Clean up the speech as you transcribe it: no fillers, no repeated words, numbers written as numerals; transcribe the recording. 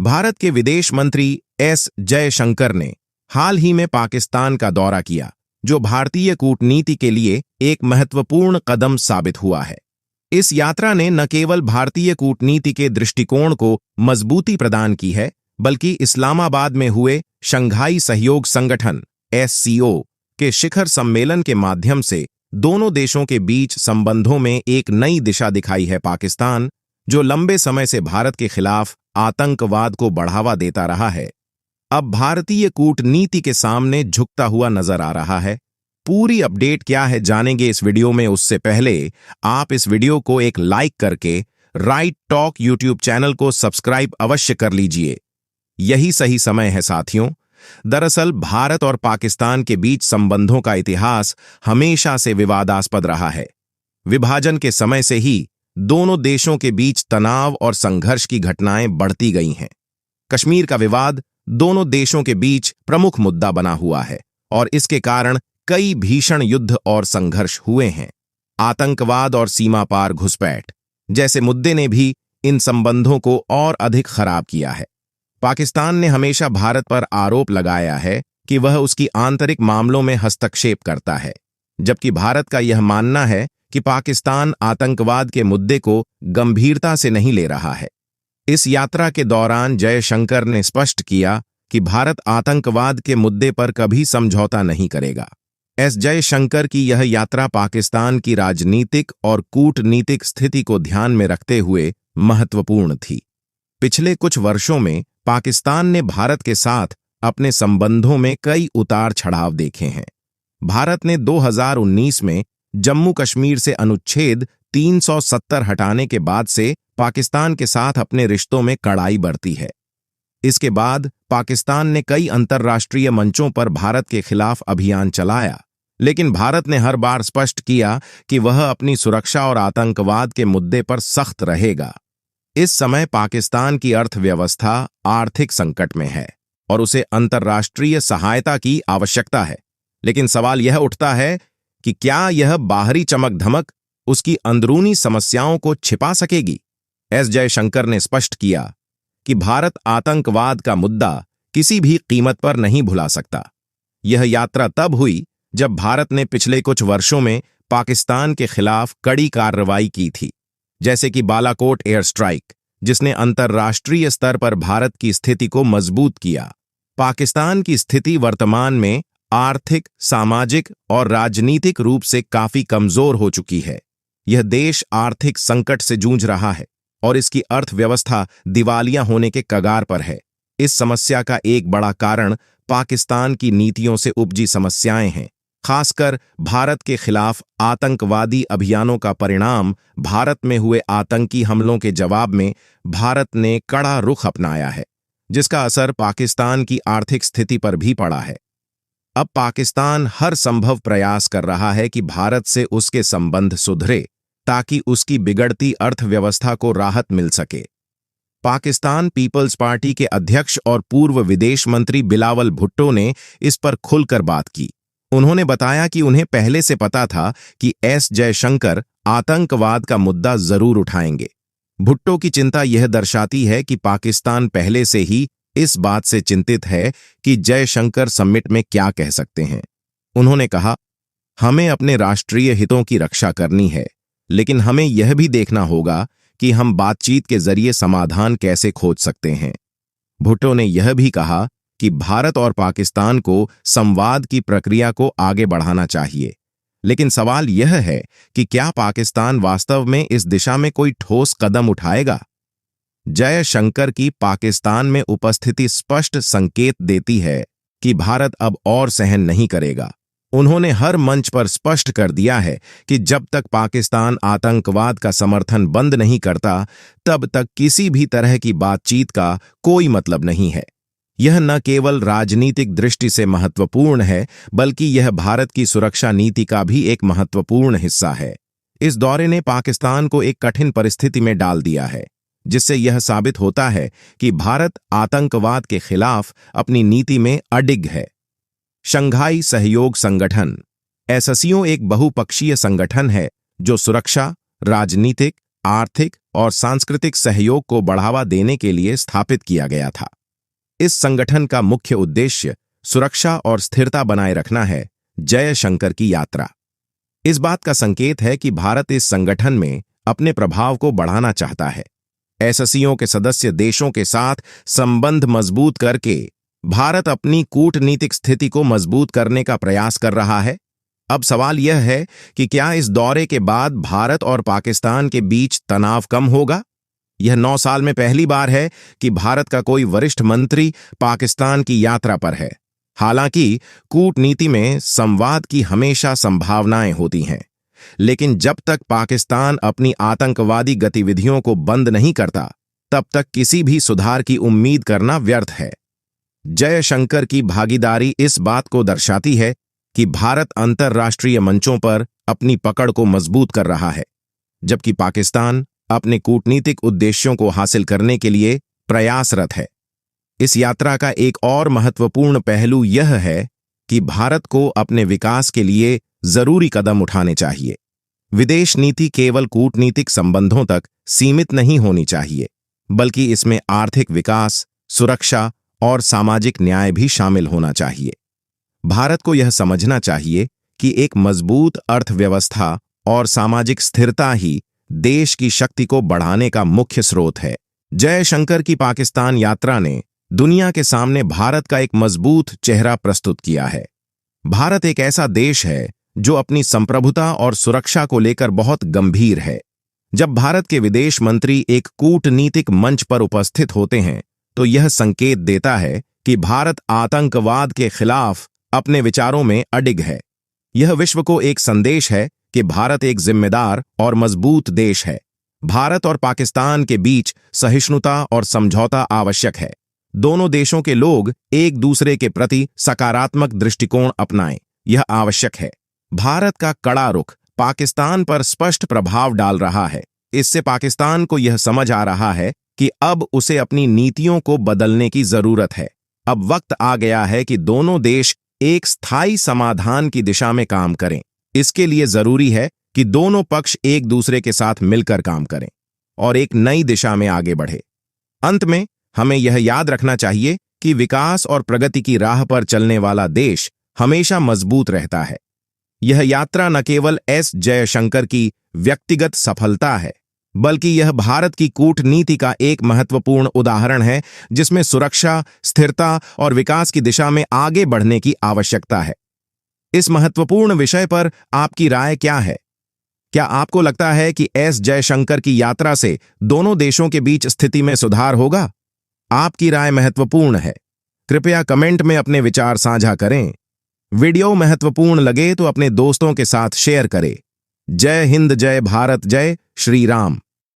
भारत के विदेश मंत्री एस जयशंकर ने हाल ही में पाकिस्तान का दौरा किया, जो भारतीय कूटनीति के लिए एक महत्वपूर्ण कदम साबित हुआ है। इस यात्रा ने न केवल भारतीय कूटनीति के दृष्टिकोण को मजबूती प्रदान की है, बल्कि इस्लामाबाद में हुए शंघाई सहयोग संगठन (SCO) के शिखर सम्मेलन के माध्यम से दोनों देशों के बीच संबंधों में एक नई दिशा दिखाई है। पाकिस्तान, जो लंबे समय से भारत के खिलाफ आतंकवाद को बढ़ावा देता रहा है, अब भारतीय कूटनीति के सामने झुकता हुआ नजर आ रहा है। पूरी अपडेट क्या है जानेंगे इस वीडियो में। उससे पहले आप इस वीडियो को एक लाइक करके राइट टॉक यूट्यूब चैनल को सब्सक्राइब अवश्य कर लीजिए। यही सही समय है साथियों। दरअसल भारत और पाकिस्तान के बीच संबंधों का इतिहास हमेशा से विवादास्पद रहा है। विभाजन के समय से ही दोनों देशों के बीच तनाव और संघर्ष की घटनाएं बढ़ती गई हैं। कश्मीर का विवाद दोनों देशों के बीच प्रमुख मुद्दा बना हुआ है और इसके कारण कई भीषण युद्ध और संघर्ष हुए हैं। आतंकवाद और सीमा पार घुसपैठ जैसे मुद्दे ने भी इन संबंधों को और अधिक खराब किया है। पाकिस्तान ने हमेशा भारत पर आरोप लगाया है कि वह उसकी आंतरिक मामलों में हस्तक्षेप करता है, जबकि भारत का यह मानना है कि पाकिस्तान आतंकवाद के मुद्दे को गंभीरता से नहीं ले रहा है। इस यात्रा के दौरान जयशंकर ने स्पष्ट किया कि भारत आतंकवाद के मुद्दे पर कभी समझौता नहीं करेगा। एस जयशंकर की यह यात्रा पाकिस्तान की राजनीतिक और कूटनीतिक स्थिति को ध्यान में रखते हुए महत्वपूर्ण थी। पिछले कुछ वर्षों में पाकिस्तान ने भारत के साथ अपने संबंधों में कई उतार चढ़ाव देखे हैं। भारत ने 2019 में जम्मू कश्मीर से अनुच्छेद 370 हटाने के बाद से पाकिस्तान के साथ अपने रिश्तों में कड़ाई बरती है। इसके बाद पाकिस्तान ने कई अंतर्राष्ट्रीय मंचों पर भारत के खिलाफ अभियान चलाया, लेकिन भारत ने हर बार स्पष्ट किया कि वह अपनी सुरक्षा और आतंकवाद के मुद्दे पर सख्त रहेगा। इस समय पाकिस्तान की अर्थव्यवस्था आर्थिक संकट में है और उसे अंतर्राष्ट्रीय सहायता की आवश्यकता है। लेकिन सवाल यह उठता है कि क्या यह बाहरी चमक धमक उसकी अंदरूनी समस्याओं को छिपा सकेगी? एस जयशंकर ने स्पष्ट किया कि भारत आतंकवाद का मुद्दा किसी भी कीमत पर नहीं भुला सकता। यह यात्रा तब हुई जब भारत ने पिछले कुछ वर्षों में पाकिस्तान के खिलाफ कड़ी कार्रवाई की थी, जैसे कि बालाकोट एयर स्ट्राइक, जिसने अंतर्राष्ट्रीय स्तर पर भारत की स्थिति को मजबूत किया। पाकिस्तान की स्थिति वर्तमान में आर्थिक, सामाजिक और राजनीतिक रूप से काफी कमजोर हो चुकी है। यह देश आर्थिक संकट से जूझ रहा है और इसकी अर्थव्यवस्था दिवालिया होने के कगार पर है। इस समस्या का एक बड़ा कारण पाकिस्तान की नीतियों से उपजी समस्याएं हैं, खासकर भारत के खिलाफ आतंकवादी अभियानों का परिणाम। भारत में हुए आतंकी हमलों के जवाब में भारत ने कड़ा रुख अपनाया है, जिसका असर पाकिस्तान की आर्थिक स्थिति पर भी पड़ा है। अब पाकिस्तान हर संभव प्रयास कर रहा है कि भारत से उसके संबंध सुधरे, ताकि उसकी बिगड़ती अर्थव्यवस्था को राहत मिल सके। पाकिस्तान पीपल्स पार्टी के अध्यक्ष और पूर्व विदेश मंत्री बिलावल भुट्टो ने इस पर खुलकर बात की। उन्होंने बताया कि उन्हें पहले से पता था कि एस जयशंकर आतंकवाद का मुद्दा जरूर उठाएंगे। भुट्टो की चिंता यह दर्शाती है कि पाकिस्तान पहले से ही इस बात से चिंतित है कि जयशंकर समिट में क्या कह सकते हैं। उन्होंने कहा, हमें अपने राष्ट्रीय हितों की रक्षा करनी है, लेकिन हमें यह भी देखना होगा कि हम बातचीत के जरिए समाधान कैसे खोज सकते हैं। भुट्टो ने यह भी कहा कि भारत और पाकिस्तान को संवाद की प्रक्रिया को आगे बढ़ाना चाहिए, लेकिन सवाल यह है कि क्या पाकिस्तान वास्तव में इस दिशा में कोई ठोस कदम उठाएगा? जयशंकर की पाकिस्तान में उपस्थिति स्पष्ट संकेत देती है कि भारत अब और सहन नहीं करेगा। उन्होंने हर मंच पर स्पष्ट कर दिया है कि जब तक पाकिस्तान आतंकवाद का समर्थन बंद नहीं करता, तब तक किसी भी तरह की बातचीत का कोई मतलब नहीं है। यह न केवल राजनीतिक दृष्टि से महत्वपूर्ण है, बल्कि यह भारत की सुरक्षा नीति का भी एक महत्वपूर्ण हिस्सा है। इस दौरे ने पाकिस्तान को एक कठिन परिस्थिति में डाल दिया है, जिससे यह साबित होता है कि भारत आतंकवाद के खिलाफ अपनी नीति में अडिग है। शंघाई सहयोग संगठन SCO एक बहुपक्षीय संगठन है जो सुरक्षा, राजनीतिक, आर्थिक और सांस्कृतिक सहयोग को बढ़ावा देने के लिए स्थापित किया गया था। इस संगठन का मुख्य उद्देश्य सुरक्षा और स्थिरता बनाए रखना है। जयशंकर की यात्रा इस बात का संकेत है कि भारत इस संगठन में अपने प्रभाव को बढ़ाना चाहता है। एससीओ के सदस्य देशों के साथ संबंध मजबूत करके भारत अपनी कूटनीतिक स्थिति को मजबूत करने का प्रयास कर रहा है। अब सवाल यह है कि क्या इस दौरे के बाद भारत और पाकिस्तान के बीच तनाव कम होगा? यह 9 साल में पहली बार है कि भारत का कोई वरिष्ठ मंत्री पाकिस्तान की यात्रा पर है। हालांकि कूटनीति में संवाद की हमेशा संभावनाएं होती हैं, लेकिन जब तक पाकिस्तान अपनी आतंकवादी गतिविधियों को बंद नहीं करता, तब तक किसी भी सुधार की उम्मीद करना व्यर्थ है। जयशंकर की भागीदारी इस बात को दर्शाती है कि भारत अंतर्राष्ट्रीय मंचों पर अपनी पकड़ को मजबूत कर रहा है, जबकि पाकिस्तान अपने कूटनीतिक उद्देश्यों को हासिल करने के लिए प्रयासरत है। इस यात्रा का एक और महत्वपूर्ण पहलू यह है कि भारत को अपने विकास के लिए जरूरी कदम उठाने चाहिए। विदेश नीति केवल कूटनीतिक संबंधों तक सीमित नहीं होनी चाहिए, बल्कि इसमें आर्थिक विकास, सुरक्षा और सामाजिक न्याय भी शामिल होना चाहिए। भारत को यह समझना चाहिए कि एक मजबूत अर्थव्यवस्था और सामाजिक स्थिरता ही देश की शक्ति को बढ़ाने का मुख्य स्रोत है। जयशंकर की पाकिस्तान यात्रा ने दुनिया के सामने भारत का एक मजबूत चेहरा प्रस्तुत किया है। भारत एक ऐसा देश है जो अपनी संप्रभुता और सुरक्षा को लेकर बहुत गंभीर है। जब भारत के विदेश मंत्री एक कूटनीतिक मंच पर उपस्थित होते हैं, तो यह संकेत देता है कि भारत आतंकवाद के खिलाफ अपने विचारों में अडिग है। यह विश्व को एक संदेश है कि भारत एक जिम्मेदार और मजबूत देश है। भारत और पाकिस्तान के बीच सहिष्णुता और समझौता आवश्यक है। दोनों देशों के लोग एक दूसरे के प्रति सकारात्मक दृष्टिकोण अपनाएं, यह आवश्यक है। भारत का कड़ा रुख पाकिस्तान पर स्पष्ट प्रभाव डाल रहा है। इससे पाकिस्तान को यह समझ आ रहा है कि अब उसे अपनी नीतियों को बदलने की जरूरत है। अब वक्त आ गया है कि दोनों देश एक स्थायी समाधान की दिशा में काम करें। इसके लिए जरूरी है कि दोनों पक्ष एक दूसरे के साथ मिलकर काम करें और एक नई दिशा में आगे बढ़े। अंत में हमें यह याद रखना चाहिए कि विकास और प्रगति की राह पर चलने वाला देश हमेशा मजबूत रहता है। यह यात्रा न केवल एस जयशंकर की व्यक्तिगत सफलता है, बल्कि यह भारत की कूटनीति का एक महत्वपूर्ण उदाहरण है, जिसमें सुरक्षा, स्थिरता और विकास की दिशा में आगे बढ़ने की आवश्यकता है। इस महत्वपूर्ण विषय पर आपकी राय क्या है? क्या आपको लगता है कि एस जयशंकर की यात्रा से दोनों देशों के बीच स्थिति में सुधार होगा? आपकी राय महत्वपूर्ण है। कृपया कमेंट में अपने विचार साझा करें। वीडियो महत्वपूर्ण लगे तो अपने दोस्तों के साथ शेयर करें। जय हिंद, जय भारत, जय श्री राम।